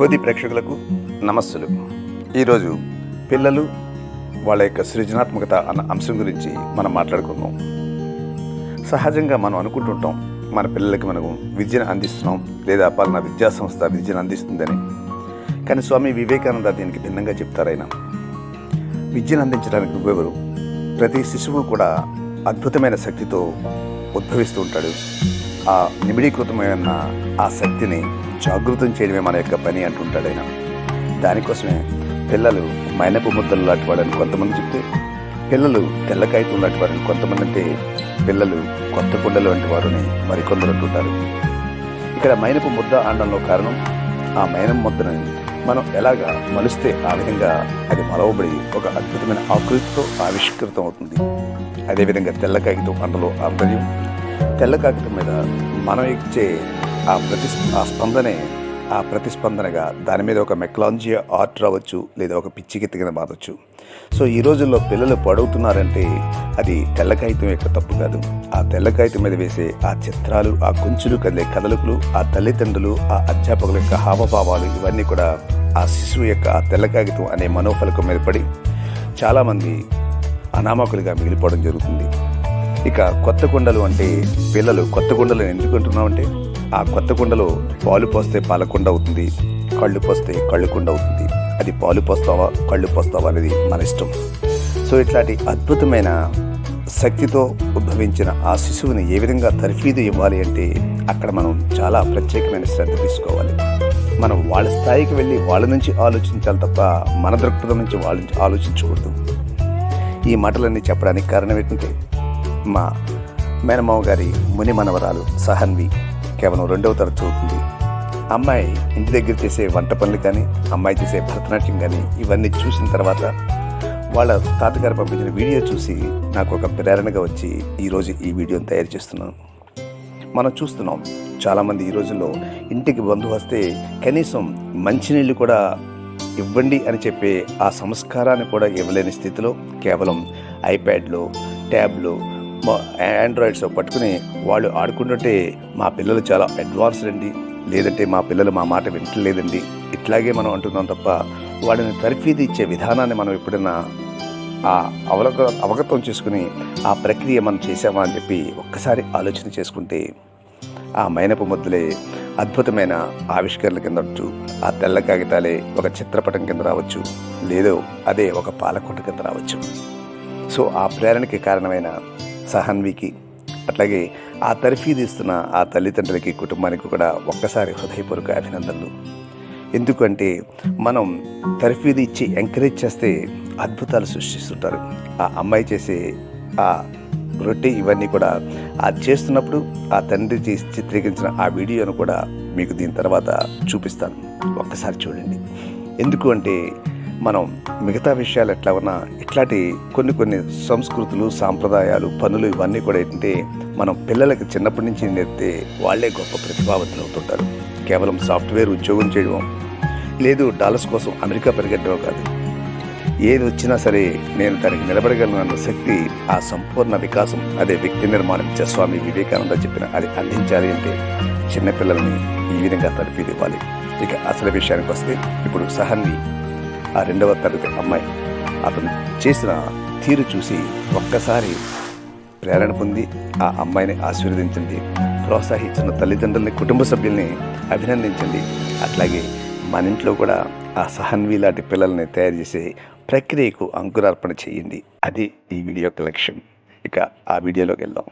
విభూతి ప్రేక్షకులకు నమస్సులు. ఈరోజు పిల్లలు వాళ్ళ యొక్క సృజనాత్మకత అన్న అంశం గురించి మనం మాట్లాడుకుందాం. సహజంగా మనం అనుకుంటుంటాం మన పిల్లలకి మనం విద్యను అందిస్తున్నాం లేదా పలానా విద్యా సంస్థ విద్యను అందిస్తుందని. కానీ స్వామి వివేకానంద దీనికి భిన్నంగా చెప్తారైనా విద్యను అందించడానికి నువ్వెవరు? ప్రతి శిశువు కూడా అద్భుతమైన శక్తితో ఉద్భవిస్తూ ఉంటాడు. ఆ నిబిడీకృతమైన ఆ శక్తిని జాగృతం చేయడమే మన యొక్క పని అంటుంటాడు ఆయన. దానికోసమే పిల్లలు మైనపు ముద్దలు లాంటి వాడని కొంతమంది చెప్తే, పిల్లలు తెల్లకాయతం లాంటి వారని కొంతమంది అంటే, పిల్లలు కొత్త కుండలు వంటి వారిని మరికొందరు అంటుంటారు. ఇక్కడ మైనపు ముద్ద అనడంలో కారణం, ఆ మైనపు ముద్దను మనం ఎలాగా మలిస్తే ఆ విధంగా అది మలవబడి ఒక అద్భుతమైన ఆకృతితో ఆవిష్కృతం అవుతుంది. అదేవిధంగా తెల్ల కాగితం అందులో ఆంతర్యం, తెల్ల కాగితం మీద మనం ఇచ్చే ఆ స్పందనే ఆ ప్రతిస్పందనగా దాని మీద ఒక మెక్లాంజియా ఆర్ట్ రావచ్చు, లేదా ఒక పిచ్చికి కింద మారవచ్చు. సో ఈ రోజుల్లో పిల్లలు పడవుతున్నారంటే అది తెల్ల కాగితం యొక్క తప్పు కాదు. ఆ తెల్ల కాగితం మీద వేసే ఆ చిత్రాలు, ఆ కొంచులు కదిలే కదలికలు, ఆ తల్లిదండ్రులు, ఆ అధ్యాపకుల యొక్క హావభావాలు, ఇవన్నీ కూడా ఆ శిశువు యొక్క ఆ తెల్ల కాగితం అనే మనోఫలకం మీద పడి చాలామంది అనామకులుగా మిగిలిపోవడం జరుగుతుంది. ఇక కొత్త కుండలు అంటే, పిల్లలు కొత్త కుండలు ఎందుకు అంటున్నామంటే, ఆ కొత్త కుండలో పాలు పోస్తే పాలకుండ అవుతుంది, కళ్ళు పోస్తే కళ్ళు కుండ అవుతుంది. అది పాలు పోస్తావా కళ్ళు పోస్తావా అనేది మన ఇష్టం. సో ఇట్లాంటి అద్భుతమైన శక్తితో ఉద్భవించిన ఆ శిశువుని ఏ విధంగా తర్ఫీదు ఇవ్వాలి అంటే, అక్కడ మనం చాలా ప్రత్యేకమైన శ్రద్ధ తీసుకోవాలి. మనం వాళ్ళ స్థాయికి వెళ్ళి వాళ్ళ నుంచి ఆలోచించాలి తప్ప మన దృక్పథం నుంచి వాళ్ళ నుంచి ఆలోచించకూడదు. ఈ మాటలన్నీ చెప్పడానికి కారణం ఏంటంటే, మా మేనమావ గారి ముని మనవరాలు సహన్వి కేవలం 2వ తరగతి చదువుతుంది. అమ్మాయి ఇంటి దగ్గర చేసే వంట పనులు కానీ, అమ్మాయి చేసే భరతనాట్యం కానీ, ఇవన్నీ చూసిన తర్వాత వాళ్ళ తాతగారు పంపించిన వీడియో చూసి నాకు ఒక ప్రేరణగా వచ్చి ఈరోజు ఈ వీడియోని తయారు చేస్తున్నాను. మనం చూస్తున్నాం చాలామంది ఈ రోజుల్లో ఇంటికి బంధువు వస్తే కనీసం మంచినీళ్ళు కూడా ఇవ్వండి అని చెప్పే ఆ సంస్కారాన్ని కూడా ఇవ్వలేని స్థితిలో కేవలం ఐప్యాడ్లో, ట్యాబ్లో, ఆండ్రాయిడ్స్ పట్టుకుని వాళ్ళు ఆడుకుంటుంటే మా పిల్లలు చాలా అడ్వాన్స్డ్ అండి, లేదంటే మా పిల్లలు మా మాట వింటలేదండి, ఇట్లాగే మనం అంటున్నాం తప్ప వాళ్ళని తర్ఫీదు ఇచ్చే విధానాన్ని మనం ఎప్పుడైనా ఆ అవగతం చేసుకుని ఆ ప్రక్రియ మనం చేసామా అని చెప్పి ఒక్కసారి ఆలోచన చేసుకుంటే ఆ మైనపు ముద్దలే అద్భుతమైన ఆవిష్కరణల కింద వచ్చు, ఆ తెల్ల కాగితాలే ఒక చిత్రపటం కింద రావచ్చు, లేదో అదే ఒక పాలకుంట కింద రావచ్చు. సో ఆ ప్రేరణకి కారణమైన సహన్వికి, అట్లాగే ఆ తర్ఫీదు ఇస్తున్న ఆ తల్లిదండ్రులకి, కుటుంబానికి కూడా ఒక్కసారి హృదయపూర్వక అభినందనలు. ఎందుకంటే మనం తర్ఫీదు ఇచ్చి ఎంకరేజ్ చేస్తే అద్భుతాలు సృష్టిస్తుంటారు. ఆ అమ్మాయి చేసే ఆ రొట్టె ఇవన్నీ కూడా అది చేస్తున్నప్పుడు ఆ తండ్రి చిత్రీకరించిన ఆ వీడియోను కూడా మీకు దీని తర్వాత చూపిస్తాను, ఒక్కసారి చూడండి. ఎందుకు అంటే మనం మిగతా విషయాలు ఎట్లా ఉన్నా ఇట్లాంటి కొన్ని సంస్కృతులు, సాంప్రదాయాలు, పనులు ఇవన్నీ కూడా ఏంటంటే మనం పిల్లలకి చిన్నప్పటి నుంచి నేర్పితే వాళ్ళే గొప్ప ప్రతిభావంతులు అవుతుంటారు. కేవలం సాఫ్ట్వేర్ ఉద్యోగం చేయడం, లేదు డాలర్స్ కోసం అమెరికా పరిగెట్టడం కాదు. ఏది వచ్చినా సరే నేను దానికి నిలబడగలను అన్న శక్తి, ఆ సంపూర్ణ వికాసం, అదే వ్యక్తి నిర్మాణం స్వామి వివేకానంద చెప్పిన అది అందించాలి అంటే చిన్నపిల్లల్ని ఈ విధంగా తర్ఫీదు ఇవ్వాలి. ఇక అసలు విషయానికి వస్తే, ఇప్పుడు సహన్వి ఆ 2వ తరగతి అమ్మాయి అతను చేసిన తీరు చూసి ఒక్కసారి ప్రేరణ పొంది ఆ అమ్మాయిని ఆశీర్వదించండి, ప్రోత్సహించిన తల్లిదండ్రుల్ని, కుటుంబ సభ్యుల్ని అభినందించండి. అట్లాగే మన ఇంట్లో కూడా ఆ సహన్వి లాంటి పిల్లల్ని తయారు చేసే ప్రక్రియకు అంకురార్పణ చేయండి. అది ఈ వీడియో యొక్క లక్ష్యం. ఇక ఆ వీడియోలోకి వెళ్దాం.